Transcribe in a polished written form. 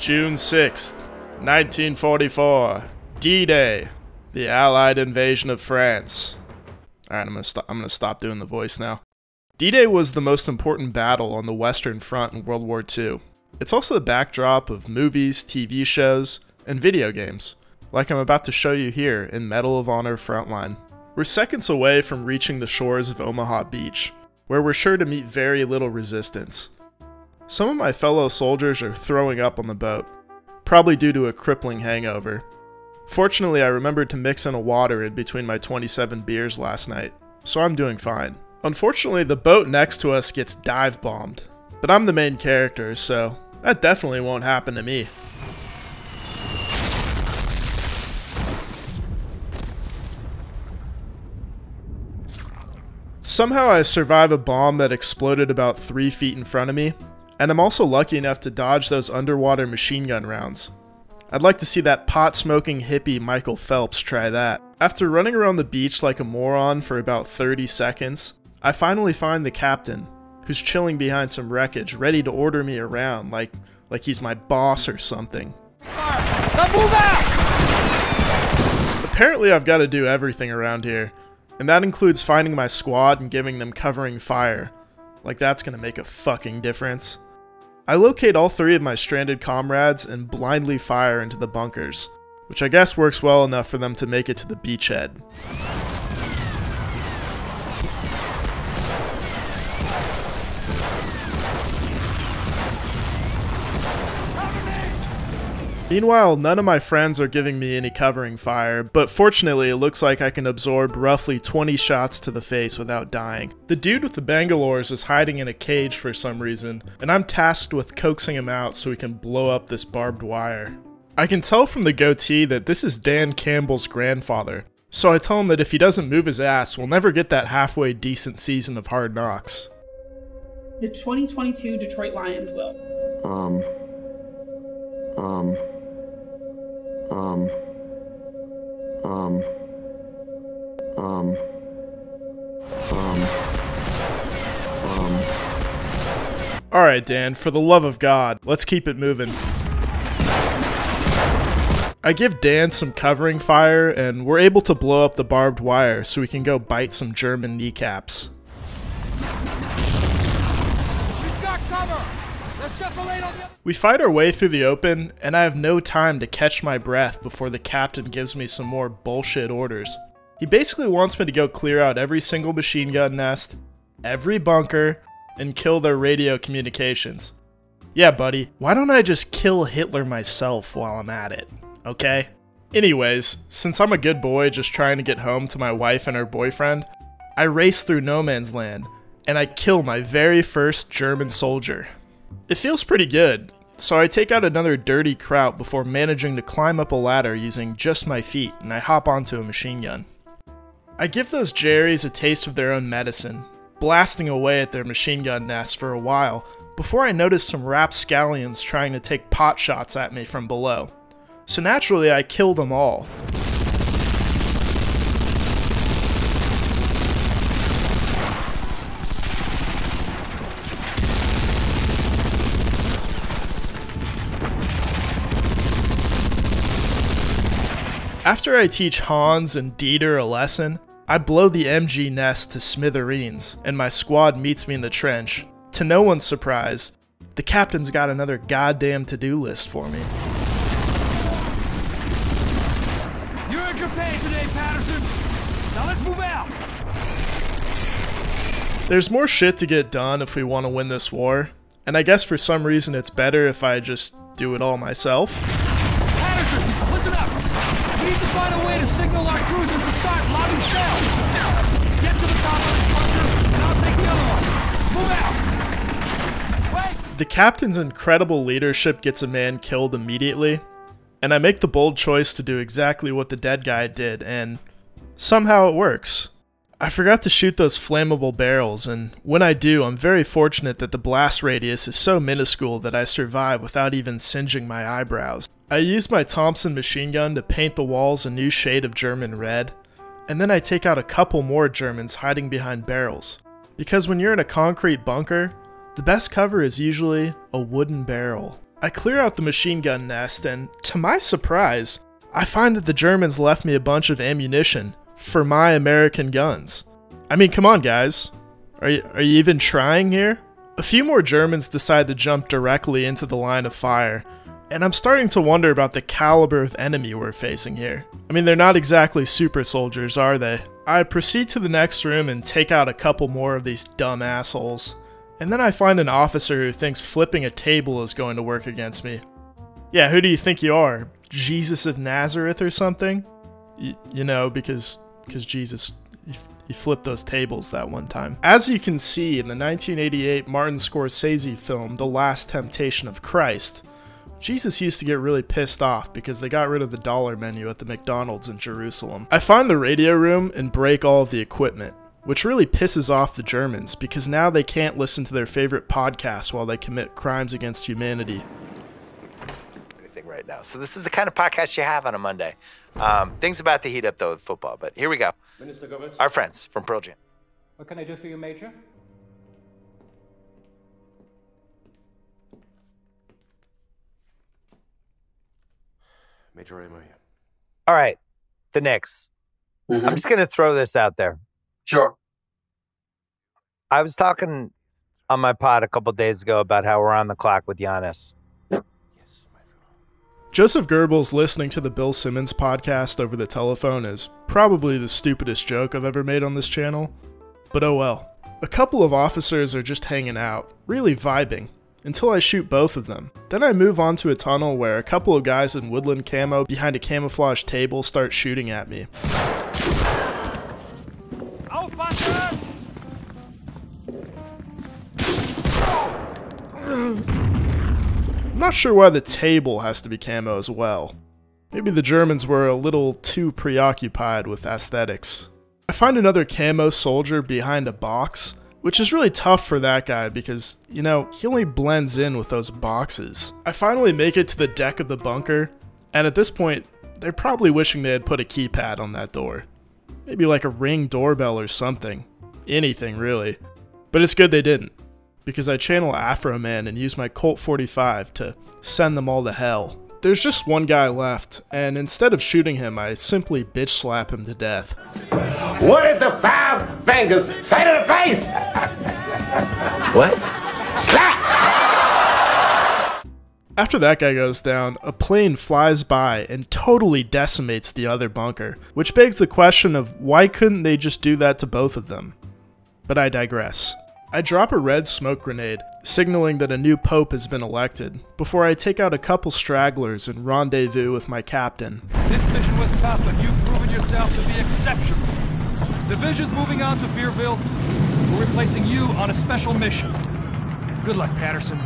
June 6th, 1944. D-Day. The Allied invasion of France. Alright, I'm gonna stop doing the voice now. D-Day was the most important battle on the Western Front in World War II. It's also the backdrop of movies, TV shows, and video games, like I'm about to show you here in Medal of Honor Frontline. We're seconds away from reaching the shores of Omaha Beach, where we're sure to meet very little resistance. Some of my fellow soldiers are throwing up on the boat, probably due to a crippling hangover. Fortunately, I remembered to mix in a water in between my 27 beers last night, so I'm doing fine. Unfortunately, the boat next to us gets dive bombed, but I'm the main character, so that definitely won't happen to me. Somehow I survive a bomb that exploded about 3 feet in front of me, and I'm also lucky enough to dodge those underwater machine gun rounds. I'd like to see that pot-smoking hippie Michael Phelps try that. After running around the beach like a moron for about 30 seconds, I finally find the captain, who's chilling behind some wreckage, ready to order me around like he's my boss or something. Now move out! Apparently I've got to do everything around here, and that includes finding my squad and giving them covering fire. Like that's gonna make a fucking difference. I locate all 3 of my stranded comrades and blindly fire into the bunkers, which I guess works well enough for them to make it to the beachhead. Meanwhile, none of my friends are giving me any covering fire, but fortunately it looks like I can absorb roughly 20 shots to the face without dying. The dude with the Bangalores is hiding in a cage for some reason, and I'm tasked with coaxing him out so we can blow up this barbed wire. I can tell from the goatee that this is Dan Campbell's grandfather, so I tell him that if he doesn't move his ass, we'll never get that halfway decent season of Hard Knocks. The 2022 Detroit Lions will. Alright Dan, for the love of God, let's keep it moving. I give Dan some covering fire and we're able to blow up the barbed wire so we can go bite some German kneecaps. We fight our way through the open, and I have no time to catch my breath before the captain gives me some more bullshit orders. He basically wants me to go clear out every single machine gun nest, every bunker, and kill their radio communications. Yeah, buddy, why don't I just kill Hitler myself while I'm at it, okay? Anyways, since I'm a good boy just trying to get home to my wife and her boyfriend, I race through no man's land, and I kill my very first German soldier. It feels pretty good, so I take out another dirty kraut before managing to climb up a ladder using just my feet, and I hop onto a machine gun. I give those Jerrys a taste of their own medicine, blasting away at their machine gun nests for a while before I notice some rapscallions trying to take pot shots at me from below. So naturally I kill them all. After I teach Hans and Dieter a lesson, I blow the MG nest to smithereens, and my squad meets me in the trench. To no one's surprise, the captain's got another goddamn to-do list for me. You're in Japan today, Patterson! Now let's move out! There's more shit to get done if we want to win this war, and I guess for some reason it's better if I just do it all myself. Patterson, listen up! We need to find a way to signal our cruisers to start lobbing shells! Get to the top of this bunker, and I'll take the other one! Move out! Wait! The captain's incredible leadership gets a man killed immediately, and I make the bold choice to do exactly what the dead guy did, and somehow it works. I forgot to shoot those flammable barrels, and when I do, I'm very fortunate that the blast radius is so minuscule that I survive without even singeing my eyebrows. I use my Thompson machine gun to paint the walls a new shade of German red, and then I take out a couple more Germans hiding behind barrels. Because when you're in a concrete bunker, the best cover is usually a wooden barrel. I clear out the machine gun nest, and to my surprise, I find that the Germans left me a bunch of ammunition for my American guns. I mean, come on guys, are you even trying here? A few more Germans decide to jump directly into the line of fire, and I'm starting to wonder about the caliber of enemy we're facing here. I mean, they're not exactly super soldiers, are they? I proceed to the next room and take out a couple more of these dumb assholes. And then I find an officer who thinks flipping a table is going to work against me. Yeah, who do you think you are? Jesus of Nazareth or something? You know, because Jesus, he flipped those tables that one time. As you can see in the 1988 Martin Scorsese film, The Last Temptation of Christ, Jesus used to get really pissed off because they got rid of the dollar menu at the McDonald's in Jerusalem. I find the radio room and break all of the equipment, which really pisses off the Germans because now they can't listen to their favorite podcast while they commit crimes against humanity. Anything right now. So this is the kind of podcast you have on a Monday. Things about to heat up though with football, but here we go. Minister Goebbels. Our friends from Pearl Jam. What can I do for you, Major? Major Amo here. All right, the Knicks. I'm just going to throw this out there. Sure. I was talking on my pod a couple days ago about how we're on the clock with Giannis. Joseph Goebbels listening to the Bill Simmons podcast over the telephone is probably the stupidest joke I've ever made on this channel, but oh well. A couple of officers are just hanging out, really vibing, until I shoot both of them. Then I move on to a tunnel where a couple of guys in woodland camo behind a camouflage table start shooting at me. I'm not sure why the table has to be camo as well. Maybe the Germans were a little too preoccupied with aesthetics. I find another camo soldier behind a box, which is really tough for that guy because, you know, he only blends in with those boxes. I finally make it to the deck of the bunker, and at this point, they're probably wishing they had put a keypad on that door. Maybe like a Ring doorbell or something. Anything, really. But it's good they didn't, because I channel Afro Man and use my Colt 45 to send them all to hell. There's just one guy left, and instead of shooting him, I simply bitch slap him to death. What is the 5 fingers say to the face? What? Slap! After that guy goes down, a plane flies by and totally decimates the other bunker, which begs the question of why couldn't they just do that to both of them? But I digress. I drop a red smoke grenade, signaling that a new pope has been elected, before I take out a couple stragglers and rendezvous with my captain. This mission was tough, but you've proven yourself to be exceptional. Division's moving on to Beerville. We're replacing you on a special mission. Good luck, Patterson.